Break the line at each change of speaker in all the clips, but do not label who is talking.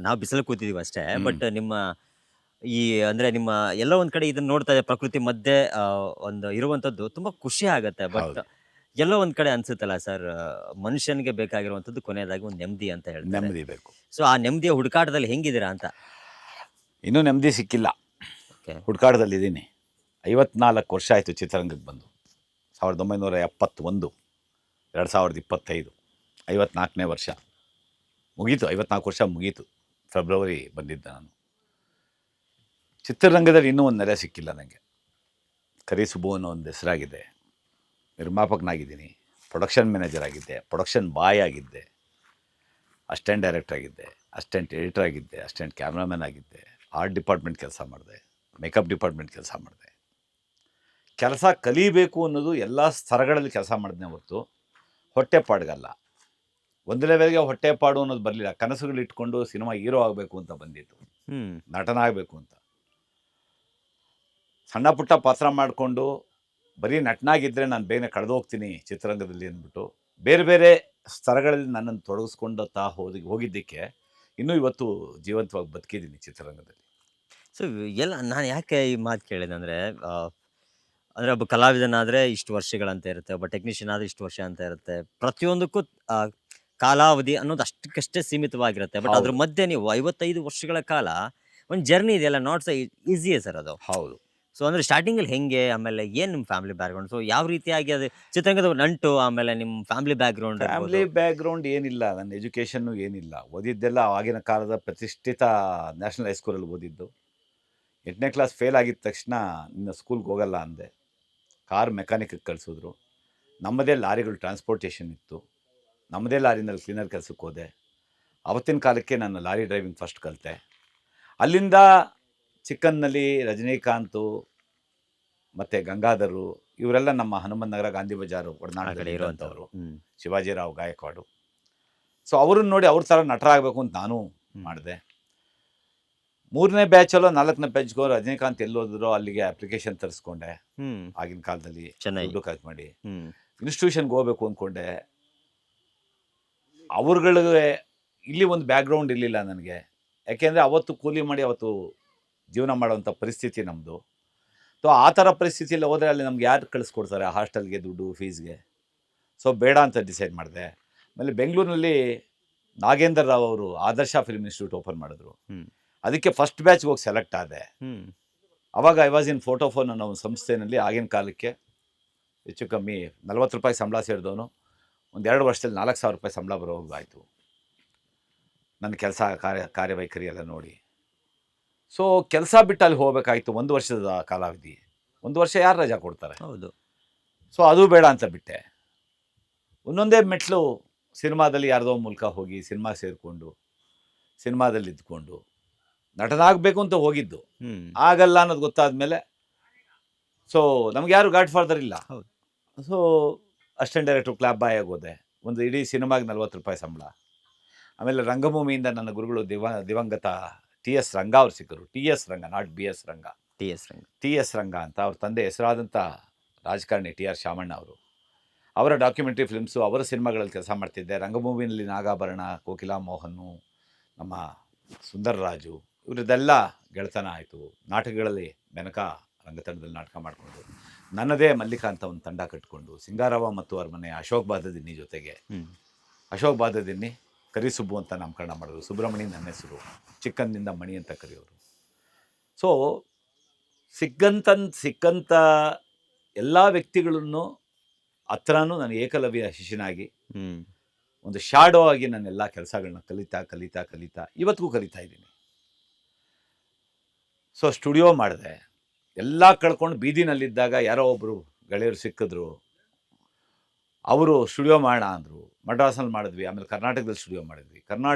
ನಾವು ಬಿಸಿಲು ಕೂತಿದೀವಿ ಅಷ್ಟೇ. ಬಟ್ ನಿಮ್ಮ ಈ ಅಂದ್ರೆ ನಿಮ್ಮ ಎಲ್ಲೋ ಒಂದ್ ಕಡೆ ಇದನ್ನ ನೋಡ್ತಾ ಇದೆ ಪ್ರಕೃತಿ ಮಧ್ಯೆ ಒಂದು ಇರುವಂತದ್ದು ತುಂಬಾ ಖುಷಿ ಆಗತ್ತೆ. ಬಟ್
ಹೌದು.
ಎಲ್ಲೋ ಒಂದ್ ಕಡೆ ಅನ್ಸುತ್ತಲ್ಲ ಸರ್, ಮನುಷ್ಯನಿಗೆ ಬೇಕಾಗಿರುವಂತದ್ದು ಕೊನೆಯದಾಗಿ ಒಂದು ನೆಮ್ಮದಿ ಅಂತ ಹೇಳ್ತಾರೆ.
ನೆಮ್ಮದಿ ಬೇಕು.
ಸೊ ಆ ನೆಮ್ಮದಿಯ ಹುಡುಕಾಟದಲ್ಲಿ ಹೆಂಗಿದ್ದೀರಾ ಅಂತ?
ಇನ್ನೂ ನೆಮ್ಮದಿ ಸಿಕ್ಕಿಲ್ಲ.
ಓಕೆ.
ಹುಡುಕಾಟದಲ್ಲಿದ್ದೀನಿ. 54 ವರ್ಷ ಆಯಿತು ಚಿತ್ರರಂಗಕ್ಕೆ ಬಂದು. 1971, 2025, 54ನೇ ವರ್ಷ ಮುಗೀತು. 54 ವರ್ಷ ಮುಗೀತು. ಫೆಬ್ರವರಿ ಬಂದಿದ್ದೆ ನಾನು. ಚಿತ್ರರಂಗದಲ್ಲಿ ಇನ್ನೂ ಒಂದು ನೆಲೆ ಸಿಕ್ಕಿಲ್ಲ ನನಗೆ. ಕರಿ ಸುಬ್ಬು ಅನ್ನೋ ಒಂದು ಹೆಸರಾಗಿದೆ. ನಿರ್ಮಾಪಕನಾಗಿದ್ದೀನಿ, ಪ್ರೊಡಕ್ಷನ್ ಮ್ಯಾನೇಜರ್ ಆಗಿದ್ದೆ, ಪ್ರೊಡಕ್ಷನ್ ಬಾಯ್ ಆಗಿದ್ದೆ, ಅಸಿಸ್ಟೆಂಟ್ ಡೈರೆಕ್ಟರ್ ಆಗಿದ್ದೆ, ಅಸಿಸ್ಟೆಂಟ್ ಎಡಿಟರ್ ಆಗಿದ್ದೆ, ಅಸಿಸ್ಟೆಂಟ್ ಕ್ಯಾಮ್ರಾಮನ್ ಆಗಿದ್ದೆ, ಆರ್ಟ್ ಡಿಪಾರ್ಟ್ಮೆಂಟ್ ಕೆಲಸ ಮಾಡಿದೆ, ಮೇಕಪ್ ಡಿಪಾರ್ಟ್ಮೆಂಟ್ ಕೆಲಸ ಮಾಡಿದೆ. ಕೆಲಸ ಕಲಿಬೇಕು ಅನ್ನೋದು ಎಲ್ಲ ಸ್ತರಗಳಲ್ಲಿ ಕೆಲಸ ಮಾಡಿದ್ನೇ ಹೊರತು ಹೊಟ್ಟೆಪಾಡಿಗಲ್ಲ. ಒಂದು ಲೆವೆಲ್ಗೆ ಹೊಟ್ಟೆಪಾಡು ಅನ್ನೋದು ಬರಲಿಲ್ಲ. ಕನಸುಗಳು ಇಟ್ಕೊಂಡು ಸಿನಿಮಾ ಹೀರೋ ಆಗಬೇಕು ಅಂತ ಬಂದಿತ್ತು, ನಟನ ಆಗಬೇಕು ಅಂತ. ಸಣ್ಣ ಪುಟ್ಟ ಪಾತ್ರ ಮಾಡಿಕೊಂಡು ಬರೀ ನಟನಾಗಿದ್ದರೆ ನಾನು ಬೇಗನೆ ಕಳೆದು ಹೋಗ್ತೀನಿ ಚಿತ್ರರಂಗದಲ್ಲಿ ಅಂದ್ಬಿಟ್ಟು ಬೇರೆ ಬೇರೆ ಸ್ತರಗಳಲ್ಲಿ ನನ್ನನ್ನು ತೊಡಗಿಸ್ಕೊಂಡುತ್ತಾ ಹೋಗಿದ್ದಕ್ಕೆ ಇನ್ನೂ ಇವತ್ತು ಜೀವಂತವಾಗಿ ಬದುಕಿದ್ದೀನಿ ಚಿತ್ರರಂಗದಲ್ಲಿ.
ಸೊ ಎಲ್ಲ ನಾನು ಯಾಕೆ ಈ ಮಾತು ಕೇಳಿದೆ ಅಂದರೆ, ಅಂದರೆ ಒಬ್ಬ ಕಲಾವಿದನಾದರೆ ಇಷ್ಟು ವರ್ಷಗಳಂತ ಇರುತ್ತೆ, ಒಬ್ಬ ಟೆಕ್ನಿಷಿಯನ್ ಆದರೆ ಇಷ್ಟು ವರ್ಷ ಅಂತ ಇರುತ್ತೆ. ಪ್ರತಿಯೊಂದಕ್ಕೂ ಆ, ಕಾಲಾವಧಿ ಅನ್ನೋದು ಅಷ್ಟಕ್ಕಷ್ಟೇ ಸೀಮಿತವಾಗಿರುತ್ತೆ. ಬಟ್ ಅದ್ರ
ಹೌದು
ಮಧ್ಯೆ ನೀವು 55 ವರ್ಷಗಳ ಕಾಲ ಒಂದು ಜರ್ನಿ ಇದೆಯಲ್ಲ, ನಾಟ್ ಸೊ ಈಸಿಯೇ ಸರ್ ಅದು.
ಹೌದು.
ಸೊ ಅಂದರೆ ಸ್ಟಾರ್ಟಿಂಗಲ್ಲಿ ಹೆಂಗೆ, ಆಮೇಲೆ ಏನು ನಿಮ್ಮ ಫ್ಯಾಮಿಲಿ ಬ್ಯಾಕ್ಗ್ರೌಂಡ್, ಸೊ ಯಾವ ರೀತಿಯಾಗಿ ಅದು ಚಿತ್ರರಂಗದ ನಂಟು, ಆಮೇಲೆ ನಿಮ್ಮ ಫ್ಯಾಮಿಲಿ ಬ್ಯಾಕ್ಗ್ರೌಂಡ್
ಫ್ಯಾಮಿಲಿ
ಇರ್ಬೋದು?
ಬ್ಯಾಕ್ಗ್ರೌಂಡ್ ಏನಿಲ್ಲ, ನನ್ನ ಎಜುಕೇಷನ್ನು ಏನಿಲ್ಲ. ಓದಿದ್ದೆಲ್ಲ ಆಗಿನ ಕಾಲದ ಪ್ರತಿಷ್ಠಿತ ನ್ಯಾಷನಲ್ ಹೈಸ್ಕೂಲಲ್ಲಿ ಓದಿದ್ದು. 8ನೇ ಕ್ಲಾಸ್ ಫೇಲ್ ಆಗಿದ ತಕ್ಷಣ ನಿನ್ನ ಸ್ಕೂಲ್ಗೆ ಹೋಗಲ್ಲ ಅಂದೆ. ಕಾರ್ ಮೆಕ್ಯಾನಿಕ್ಗೆ ಕಳಿಸಿದ್ರು. ನಮ್ಮದೇ ಲಾರಿಗಳು ಟ್ರಾನ್ಸ್ಪೋರ್ಟೇಷನ್ ಇತ್ತು. ನಮ್ಮದೇ ಲಾರಿನಲ್ಲಿ ಕ್ಲೀನರ್ ಕೆಲಸಕ್ಕೆ ಹೋದೆ. ಅವತ್ತಿನ ಕಾಲಕ್ಕೆ ನಾನು ಲಾರಿ ಡ್ರೈವಿಂಗ್ ಫಸ್ಟ್ ಕಲಿತೆ. ಅಲ್ಲಿಂದ ಚಿಕ್ಕನ್ನಲ್ಲಿ ರಜನಿಕಾಂತು ಮತ್ತು ಗಂಗಾಧರು ಇವರೆಲ್ಲ ನಮ್ಮ ಹನುಮನ್ ನಗರ, ಗಾಂಧಿ ಬಜಾರು
ಆ ಕಡೆ
ಒಡನಾಡದಲ್ಲಿ
ಇರುವಂಥವ್ರು.
ಇರೋಂಥವ್ರು. ಶಿವಾಜಿರಾವ್ ಗಾಯಕ್ವಾಡು. ಸೊ ಅವ್ರನ್ನ ನೋಡಿ ಅವ್ರ ಥರ ನಟರಾಗಬೇಕು ಅಂತ ನಾನು ಮಾಡಿದೆ. 3ನೇ ಬ್ಯಾಚಲ್ಲೋ 4ನೇ ಬ್ಯಾಚ್ಗೋ ರಜನಿಕಾಂತ್ ಎಲ್ಲೋದ್ರೋ ಅಲ್ಲಿಗೆ ಅಪ್ಲಿಕೇಶನ್ ತರಿಸ್ಕೊಂಡೆ. ಆಗಿನ ಕಾಲದಲ್ಲಿ
ಚೆನ್ನೈ.
ದುಡ್ಡು ಖರ್ಚು ಮಾಡಿ ಇನ್ಸ್ಟಿಟ್ಯೂಷನ್ಗೆ ಹೋಗ್ಬೇಕು ಅಂದ್ಕೊಂಡೆ. ಅವ್ರುಗಳಿಗೆ ಇಲ್ಲಿ ಒಂದು ಬ್ಯಾಕ್ಗ್ರೌಂಡ್ ಇರಲಿಲ್ಲ ನನಗೆ. ಯಾಕೆಂದರೆ ಅವತ್ತು ಕೂಲಿ ಮಾಡಿ ಅವತ್ತು ಜೀವನ ಮಾಡೋವಂಥ ಪರಿಸ್ಥಿತಿ ನಮ್ಮದು. ಸೊ ಆ ಥರ ಪರಿಸ್ಥಿತಿಯಲ್ಲಿ ಹೋದರೆ ಅಲ್ಲಿ ನಮ್ಗೆ ಯಾರು ಕಳಿಸ್ಕೊಡ್ತಾರೆ ಹಾಸ್ಟೆಲ್ಗೆ ದುಡ್ಡು, ಫೀಸ್ಗೆ. ಸೊ ಬೇಡ ಅಂತ ಡಿಸೈಡ್ ಮಾಡಿದೆ. ಆಮೇಲೆ ಬೆಂಗಳೂರಿನಲ್ಲಿ ನಾಗೇಂದ್ರ ರಾವ್ ಅವರು ಆದರ್ಶ ಫಿಲ್ಮ್ ಇನ್ಸ್ಟಿಟ್ಯೂಟ್ ಓಪನ್ ಮಾಡಿದ್ರು. ಅದಕ್ಕೆ ಫಸ್ಟ್ ಬ್ಯಾಚ್ಗೆ ಹೋಗಿ ಸೆಲೆಕ್ಟ್ ಆದೆ. ಅವಾಗ ಐ ವಾಸ್ ಇನ್ ಫೋಟೋಫೋನ್ ಅನ್ನೋ ಒಂದು ಸಂಸ್ಥೆಯಲ್ಲಿ ಆಗಿನ ಕಾಲಕ್ಕೆ ಹೆಚ್ಚು ಕಮ್ಮಿ 40 ರೂಪಾಯಿ ಸಂಬಳ ಸೇರಿದವನು ಒಂದು 2 ವರ್ಷದಲ್ಲಿ 4,000 ರೂಪಾಯಿ ಸಂಬಳ ಬರೋವಾಗಾಯಿತು ನನ್ನ ಕೆಲಸ ಕಾರ್ಯವೈಖರಿ ಎಲ್ಲ ನೋಡಿ. ಸೊ ಕೆಲಸ ಬಿಟ್ಟು ಅಲ್ಲಿ ಹೋಗಬೇಕಾಯಿತು. 1 ವರ್ಷದ ಕಾಲಾವಧಿ. 1 ವರ್ಷ ಯಾರು ರಜಾ ಕೊಡ್ತಾರೆ?
ಹೌದು.
ಸೊ ಅದು ಬೇಡ ಅಂತ ಬಿಟ್ಟೆ. ಒಂದೊಂದೇ ಮೆಟ್ಲು ಸಿನಿಮಾದಲ್ಲಿ ಯಾರ್ದೋ ಮೂಲಕ ಹೋಗಿ ಸಿನಿಮಾ ಸೇರಿಕೊಂಡು ಸಿನಿಮಾದಲ್ಲಿ ಇದ್ಕೊಂಡು ನಟನಾಗಬೇಕು ಅಂತ ಹೋಗಿದ್ದು. ಆಗಲ್ಲ ಅನ್ನೋದು ಗೊತ್ತಾದ ಮೇಲೆ ಸೊ ನಮ್ಗೆ ಯಾರು ಗಾಡ್ ಫಾದರ್ ಇಲ್ಲ.
ಹೌದು.
ಸೊ ಅಸಿಸ್ಟೆಂಟ್ ಡೈರೆಕ್ಟ್ರು ಕ್ಲಾಬ್ ಬಾಯ್ ಆಗೋದೆ. ಒಂದು ಇಡೀ ಸಿನಿಮಾಗೆ 40 ರೂಪಾಯಿ ಸಂಬಳ. ಆಮೇಲೆ ರಂಗಭೂಮಿಯಿಂದ ನನ್ನ ಗುರುಗಳು ದಿವಂಗತ ಟಿ.ಎಸ್. ರಂಗ ಅವ್ರು ಸಿಕ್ಕರು. TS. Ranga, not BS. Ranga. TS. Ranga ಅಂತ ಅವ್ರ ತಂದೆ ಹೆಸರಾದಂಥ ರಾಜಕಾರಣಿ ಟಿ.ಆರ್. ಶಾಮಣ್ಣ ಅವರು. ಅವರ ಡಾಕ್ಯುಮೆಂಟ್ರಿ ಫಿಲ್ಮ್ಸು, ಅವರ ಸಿನಿಮಾಗಳಲ್ಲಿ ಕೆಲಸ ಮಾಡ್ತಿದ್ದೆ. ರಂಗಭೂಮಿಯಲ್ಲಿ ನಾಗಾಭರಣ, ಕೋಕಿಲಾ ಮೋಹನ್ನು, ನಮ್ಮ ಸುಂದರರಾಜು ಇವರದ್ದೆಲ್ಲ ಗೆಳೆತನ ಆಯಿತು. ನಾಟಕಗಳಲ್ಲಿ ಬೆನಕ ರಂಗತಂಡದಲ್ಲಿ ನಾಟಕ ಮಾಡಿಕೊಂಡು ನನ್ನದೇ ಮಲ್ಲಿಕಾ ಅಂತ ಒಂದು ತಂಡ ಕಟ್ಟಿಕೊಂಡು ಸಿಂಗಾರವ ಮತ್ತು ಅವ್ರ ಮನೆ ಅಶೋಕ್ ಬಾದದಿನ್ನಿ ಜೊತೆಗೆ ಅಶೋಕ್ ಬಾದದಿನ್ನಿ ಕರಿ ಸುಬ್ಬು ಅಂತ ನಾಮಕರಣ ಮಾಡೋದು. ಸುಬ್ರಹ್ಮಣಿ ನನ್ನ ಹೆಸರು, ಚಿಕ್ಕಂದಿಂದ ಮಣಿ ಅಂತ ಕರೆಯೋರು. ಸೊ ಸಿಕ್ಕಂಥ ಎಲ್ಲ ವ್ಯಕ್ತಿಗಳನ್ನು ಹತ್ರನೂ ನಾನು ಏಕಲವ್ಯ ಶಿಷ್ಯನಾಗಿ ಒಂದು ಶಾಡೋ ಆಗಿ ನಾನೆಲ್ಲ ಕೆಲಸಗಳನ್ನ ಕಲಿತಾ ಇವತ್ತಿಗೂ ಕಲಿತಾ ಇದ್ದೀನಿ. ಸೊ ಸ್ಟುಡಿಯೋ ಮಾಡಿದೆ. ಎಲ್ಲ ಕಳ್ಕೊಂಡು ಬೀದಿನಲ್ಲಿದ್ದಾಗ ಯಾರೋ ಒಬ್ಬರು ಗೆಳೆಯರು ಸಿಕ್ಕಿದ್ರು. ಅವರು ಸ್ಟುಡಿಯೋ ಮಾಡೋಣ ಅಂದರು. ಮಡ್ರಾಸಲ್ಲಿ ಮಾಡಿದ್ವಿ. ಆಮೇಲೆ ಕರ್ನಾಟಕದಲ್ಲಿ ಸ್ಟುಡಿಯೋ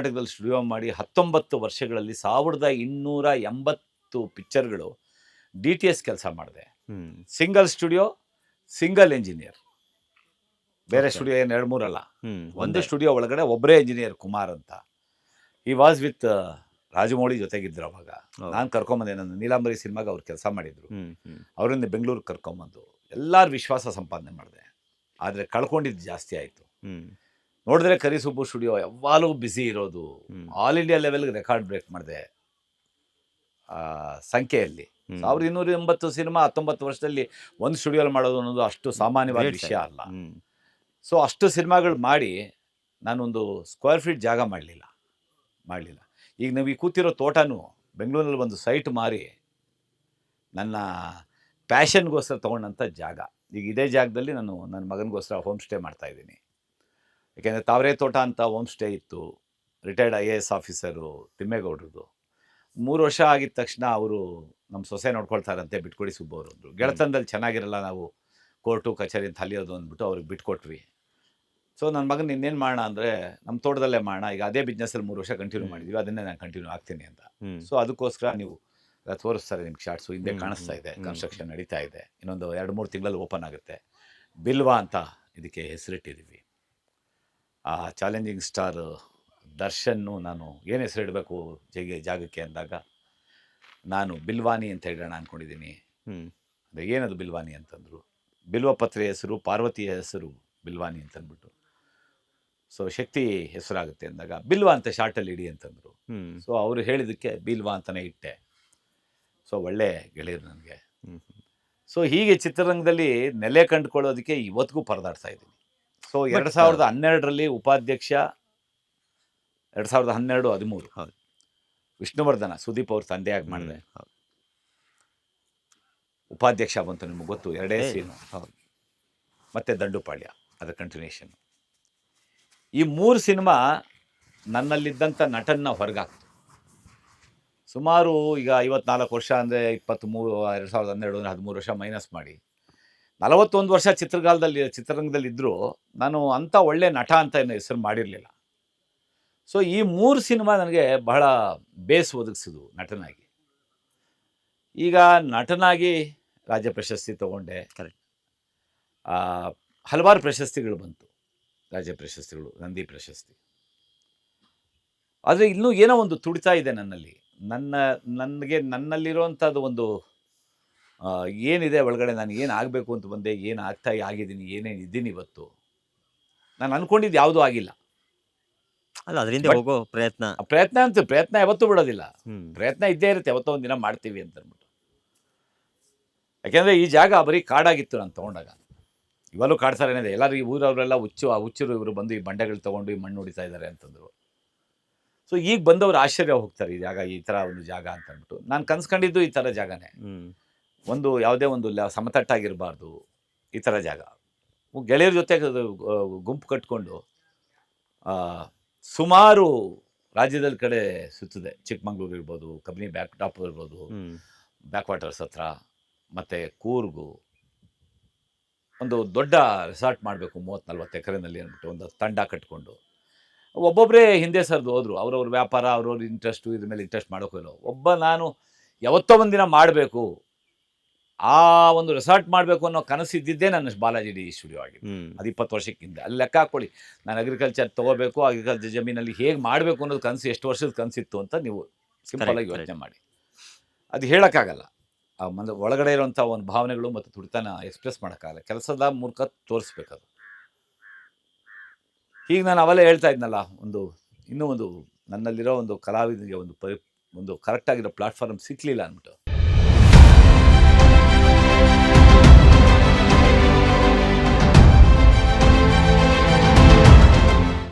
ಮಾಡಿ 19 ವರ್ಷಗಳಲ್ಲಿ 1280 ಪಿಕ್ಚರ್ಗಳು DTS ಕೆಲಸ ಮಾಡಿದೆ. Single studio, single engineer. ಬೇರೆ ಸ್ಟುಡಿಯೋ ಏನು 2-3 ಅಲ್ಲ. ಒಂದು ಸ್ಟುಡಿಯೋ ಒಳಗಡೆ ಒಬ್ಬರೇ ಇಂಜಿನಿಯರ್ ಕುಮಾರ್ ಅಂತ. ಈ ವಾಸ್ ವಿತ್ ರಾಜಮೌಳಿ ಜೊತೆಗಿದ್ರು ಅವಾಗ. ನಾನು ಕರ್ಕೊಂಬಂದೆ. ನನ್ನ ನೀಲಾಂಬರಿ ಸಿನಿಮಾಗೆ ಅವ್ರು ಕೆಲಸ ಮಾಡಿದರು. ಅವರಿಂದ ಬೆಂಗಳೂರಿಗೆ ಕರ್ಕೊಂಬಂದು ಎಲ್ಲರ ವಿಶ್ವಾಸ ಸಂಪಾದನೆ ಮಾಡಿದೆ. ಆದರೆ ಕಳ್ಕೊಂಡಿದ್ದು ಜಾಸ್ತಿ ಆಯಿತು. ನೋಡಿದ್ರೆ ಕರಿಸುಬ್ಬು ಸ್ಟುಡಿಯೋ ಯಾವಾಗಲೂ ಬ್ಯುಸಿ ಇರೋದು.
ಹ್ಮ್.
ಆಲ್ ಇಂಡಿಯಾ ಲೆವೆಲ್ಗೆ ರೆಕಾರ್ಡ್ ಬ್ರೇಕ್ ಮಾಡಿದೆ ಸಂಖ್ಯೆಯಲ್ಲಿ.
ಹ್ಮ್.
1280 ಸಿನಿಮಾ 19 ವರ್ಷದಲ್ಲಿ ಒಂದು ಸ್ಟುಡಿಯೋಲಿ ಮಾಡೋದು ಅನ್ನೋದು ಅಷ್ಟು ಸಾಮಾನ್ಯವಾದ
Great
ವಿಷಯ
sir.
ಅಲ್ಲ.
ಹ್ಮ್.
ಸೊ ಅಷ್ಟು ಸಿನಿಮಾಗಳು ಮಾಡಿ ನಾನೊಂದು ಸ್ಕ್ವೇರ್ ಫೀಟ್ ಜಾಗ ಮಾಡಲಿಲ್ಲ. ಈಗ ನಾವು ಈ ಕೂತಿರೋ ತೋಟನೂ ಬೆಂಗಳೂರಲ್ಲಿ ಒಂದು ಸೈಟ್ ಮಾರಿ ನನ್ನ ಪ್ಯಾಷನ್ಗೋಸ್ಕರ ತೊಗೊಂಡಂಥ ಜಾಗ. ಈಗ ಇದೇ ಜಾಗದಲ್ಲಿ ನಾನು ನನ್ನ ಮಗನಿಗೋಸ್ಕರ ಹೋಮ್ ಸ್ಟೇ ಮಾಡ್ತಾಯಿದ್ದೀನಿ. ಯಾಕೆಂದರೆ ತಾವರೆ ತೋಟ ಅಂತ ಹೋಮ್ ಸ್ಟೇ ಇತ್ತು. ರಿಟೈರ್ಡ್ IAS ಆಫೀಸರು ತಿಮ್ಮೇಗೌಡರದು. 3 ವರ್ಷ ಆಗಿದ ತಕ್ಷಣ ಅವರು ನಮ್ಮ ಸೊಸೆ ನೋಡ್ಕೊಳ್ತಾರಂತೆ, ಬಿಟ್ಕೊಡಿ ಸುಬ್ಬು ಅವರು ಅಂದರು. ಗೆಳೆತನದಲ್ಲಿ ಚೆನ್ನಾಗಿರಲ್ಲ, ನಾವು ಕೋರ್ಟು ಕಚೇರಿ ಅಂತ ಅಲಿಯೋದು ಅಂದ್ಬಿಟ್ಟು ಅವ್ರಿಗೆ ಬಿಟ್ಕೊಟ್ವಿ. ಸೊ ನನ್ನ ಮಗನ ಇನ್ನೇನು ಮಾಡೋಣ ಅಂದರೆ ನಮ್ಮ ತೋಟದಲ್ಲೇ ಮಾಡೋಣ, ಈಗ ಅದೇ ಬಿಸ್ನೆಸ್ಸಲ್ಲಿ 3 ವರ್ಷ ಕಂಟಿನ್ಯೂ ಮಾಡಿದ್ವಿ, ಅದನ್ನೇ ನಾನು ಕಂಟಿನ್ಯೂ ಆಗ್ತೀನಿ ಅಂತ. ಸೊ ಅದಕ್ಕೋಸ್ಕರ ನೀವು ತೋರಿಸ್ತಾರೆ ನಿಮ್ಗೆ ಶಾರ್ಟ್ಸು, ಹಿಂದೆ ಕಾಣಿಸ್ತಾ ಇದೆ, ಕನ್ಸ್ಟ್ರಕ್ಷನ್ ನಡೀತಾ ಇದೆ, ಇನ್ನೊಂದು 2-3 ತಿಂಗಳಲ್ಲಿ ಓಪನ್ ಆಗುತ್ತೆ. ಬಿಲ್ವಾ ಅಂತ ಇದಕ್ಕೆ ಹೆಸರಿಟ್ಟಿದ್ದೀವಿ. ಆ ಚಾಲೆಂಜಿಂಗ್ ಸ್ಟಾರ್ ದರ್ಶನ್ನು ನಾನು ಏನು ಹೆಸರಿಡಬೇಕು ಜಾಗಕ್ಕೆ ಅಂದಾಗ ನಾನು ಬಿಲ್ವಾನಿ ಅಂತ ಹೇಳೋಣ ಅಂದ್ಕೊಂಡಿದ್ದೀನಿ. ಅಂದರೆ ಏನದು ಬಿಲ್ವಾನಿ ಅಂತಂದರು. ಬಿಲ್ವಪತ್ರೆ ಹೆಸರು, ಪಾರ್ವತಿಯ ಹೆಸರು ಬಿಲ್ವಾನಿ ಅಂತಂದ್ಬಿಟ್ಟು. ಸೊ ಶಕ್ತಿ ಹೆಸರಾಗುತ್ತೆ ಅಂದಾಗ ಬಿಲ್ವಾ ಅಂತ ಶಾರ್ಟಲ್ಲಿ ಇಡಿ ಅಂತಂದರು. ಸೊ ಅವರು ಹೇಳಿದ್ದಕ್ಕೆ ಬಿಲ್ವಾ ಅಂತಲೇ ಇಟ್ಟೆ. ಸೊ ಒಳ್ಳೆ ಗೆಳೆಯರು ನನಗೆ. ಸೊ ಹೀಗೆ ಚಿತ್ರರಂಗದಲ್ಲಿ ನೆಲೆ ಕಂಡುಕೊಳ್ಳೋದಕ್ಕೆ ಇವತ್ತಿಗೂ ಪರದಾಡ್ತಾ ಇದ್ದೀನಿ. ಸೊ 2012ರಲ್ಲಿ ಉಪಾಧ್ಯಕ್ಷ, 2012-13
ಹೌದು.
ವಿಷ್ಣುವರ್ಧನ ಸುದೀಪ್ ಅವ್ರ ತಂದೆಯಾಗಿ ಮಾಡಿದೆ. ಉಪಾಧ್ಯಕ್ಷ ಬಂತು, ನಿಮಗೆ ಗೊತ್ತು, 2 ಸೀನು.
ಹೌದು.
ಮತ್ತು ದಂಡುಪಾಳ್ಯ ಅದರ ಕಂಟಿನ್ಯೂಷನ್. ಈ 3 ಸಿನಿಮಾ ನನ್ನಲ್ಲಿದ್ದಂಥ ನಟನ್ನ ಹೊರಗಾಕ್ತು. ಸುಮಾರು ಈಗ 54 ವರ್ಷ ಅಂದರೆ 2012 13 ವರ್ಷ ಮೈನಸ್ ಮಾಡಿ 41 ವರ್ಷ ಚಿತ್ರರಂಗದಲ್ಲಿ ಇದ್ದರೂ ನಾನು ಅಂಥ ಒಳ್ಳೆ ನಟ ಅಂತ ಏನು ಹೆಸರು ಮಾಡಿರಲಿಲ್ಲ. ಸೊ ಈ 3 ಸಿನಿಮಾ ನನಗೆ ಬಹಳ ಬೇಸ್ ಒದಗಿಸಿದ್ವು ನಟನಾಗಿ. ಈಗ ನಟನಾಗಿ ರಾಜ್ಯ ಪ್ರಶಸ್ತಿ ತೊಗೊಂಡೆ.
ಕರೆಕ್ಟ್.
ಹಲವಾರು ಪ್ರಶಸ್ತಿಗಳು ಬಂತು, ರಾಜ್ಯ ಪ್ರಶಸ್ತಿಗಳು, ನಂದಿ ಪ್ರಶಸ್ತಿ. ಆದರೆ ಇನ್ನೂ ಏನೋ ಒಂದು ತುಡಿತಾ ಇದೆ ನನ್ನಲ್ಲಿ. ನನಗೆ ನನ್ನಲ್ಲಿರುವಂಥದ್ದು ಒಂದು ಏನಿದೆ ಒಳಗಡೆ, ನಾನು ಏನು ಆಗಬೇಕು ಅಂತ ಬಂದೆ, ಏನು ಆಗಿದ್ದೀನಿ, ಏನೇನು ಇದ್ದೀನಿ ಇವತ್ತು, ನಾನು ಅಂದ್ಕೊಂಡಿದ್ದು ಯಾವುದೂ ಆಗಿಲ್ಲ.
ಅಲ್ಲ, ಅದರಿಂದ ಹೋಗೋ
ಪ್ರಯತ್ನ ಯಾವತ್ತೂ ಬಿಡೋದಿಲ್ಲ. ಪ್ರಯತ್ನ ಇದ್ದೇ ಇರುತ್ತೆ, ಯಾವತ್ತೋ ಒಂದು ದಿನ ಮಾಡ್ತೀವಿ ಅಂತ ಅಂದ್ಬಿಟ್ಟು. ಯಾಕೆಂದರೆ ಈ ಜಾಗ ಬರೀ ಕಾಡಾಗಿತ್ತು ನಾನು ತೊಗೊಂಡಾಗ. ಇವಾಗಲೂ ಕಾಡ್ತಾರೆ ಏನಿದೆ, ಎಲ್ಲರೂ ಈ ಊರವರೆಲ್ಲ ಹುಚ್ಚರು ಇವರು ಬಂದು ಈ ಬಂಡೆಗಳು ತೊಗೊಂಡು ಈ ಮಣ್ಣು ಹೊಡಿತಾ ಇದ್ದಾರೆ ಅಂತಂದರು. ಸೊ ಈಗ ಬಂದವರು ಆಶ್ಚರ್ಯ ಹೋಗ್ತಾರೆ, ಈ ಜಾಗ, ಈ ಥರ ಒಂದು ಜಾಗ ಅಂತ ಅಂದ್ಬಿಟ್ಟು. ನಾನು ಕನ್ಸ್ಕೊಂಡಿದ್ದು ಈ ಥರ ಜಾಗನೇ. ಒಂದು ಯಾವುದೇ ಒಂದು ಸಮತಟ್ಟಾಗಿರಬಾರ್ದು, ಈ ಥರ ಜಾಗ. ಗೆಳೆಯರ ಜೊತೆ ಗುಂಪು ಕಟ್ಕೊಂಡು ಸುಮಾರು ರಾಜ್ಯದ ಕಡೆ ಸುತ್ತದೆ. ಚಿಕ್ಕಮಂಗ್ಳೂರು ಇರ್ಬೋದು, ಕಬಿನಿ ಬ್ಯಾಕ್ ಟಾಪ್ ಇರ್ಬೋದು, ಬ್ಯಾಕ್ ವಾಟರ್ಸ್ ಹತ್ರ, ಮತ್ತು ಕೂರ್ಗು. ಒಂದು ದೊಡ್ಡ ರೆಸಾರ್ಟ್ ಮಾಡಬೇಕು 30-40 ಎಕರೆನಲ್ಲಿ ಅಂದ್ಬಿಟ್ಟು ಒಂದು ತಂಡ ಕಟ್ಕೊಂಡು ಒಬ್ಬೊಬ್ಬರೇ ಹಿಂದೆ ಸರ್ದು ಹೋದರು. ಅವ್ರವ್ರ ವ್ಯಾಪಾರ, ಅವ್ರವ್ರ ಇಂಟ್ರೆಸ್ಟು, ಇದ್ರ ಮೇಲೆ ಇಂಟ್ರೆಸ್ಟ್ ಮಾಡೋಕ್ಕಿಲ್ಲ. ನಾನು ಯಾವತ್ತೋ ಒಂದಿನ ಮಾಡಬೇಕು, ಆ ಒಂದು ರೆಸಾರ್ಟ್ ಮಾಡಬೇಕು ಅನ್ನೋ ಕನಸಿದ್ದಿದ್ದೇ ನನ್ನ ಬಾಲಾಜಿ ಡಿ ಸ್ಟುಡಿಯೋ ಆಗಿದೆ. ಅದು 20 ವರ್ಷಕ್ಕಿಂತ. ಅಲ್ಲಿ ಲೆಕ್ಕ ಹಾಕ್ಕೊಳ್ಳಿ, ನಾನು ಅಗ್ರಿಕಲ್ಚರ್ ತೊಗೋಬೇಕು, ಅಗ್ರಿಕಲ್ಚರ್ ಜಮೀನಲ್ಲಿ ಹೇಗೆ ಮಾಡಬೇಕು ಅನ್ನೋದು ಕನಸು ಎಷ್ಟು ವರ್ಷದ ಕನಸಿತ್ತು ಅಂತ ನೀವು ಸಿಂಪಲಾಗಿ ಯೋಚನೆ ಮಾಡಿ. ಅದು ಹೇಳೋಕ್ಕಾಗಲ್ಲ. ಒಳಗಡೆ ಇರೋಂಥ ಒಂದು ಭಾವನೆಗಳು ಮತ್ತು ತುಡಿತನ ಎಕ್ಸ್ಪ್ರೆಸ್ ಮಾಡೋಕ್ಕಾಗಲ್ಲ. ಕೆಲಸದ ಮೂಲಕ ತೋರಿಸ್ಬೇಕದು. ಈಗ ನಾನು ಅವೆಲ್ಲ ಹೇಳ್ತಾ ಇದ್ನಲ್ಲ, ಇನ್ನೂ ಒಂದು ನನ್ನಲ್ಲಿರೋ ಒಂದು ಕಲಾವಿದನಿಗೆ ಒಂದು ಕರೆಕ್ಟಾಗಿರೋ ಪ್ಲಾಟ್ಫಾರ್ಮ್ ಸಿಕ್ಕಲಿಲ್ಲ ಅಂದ್ಬಿಟ್ಟು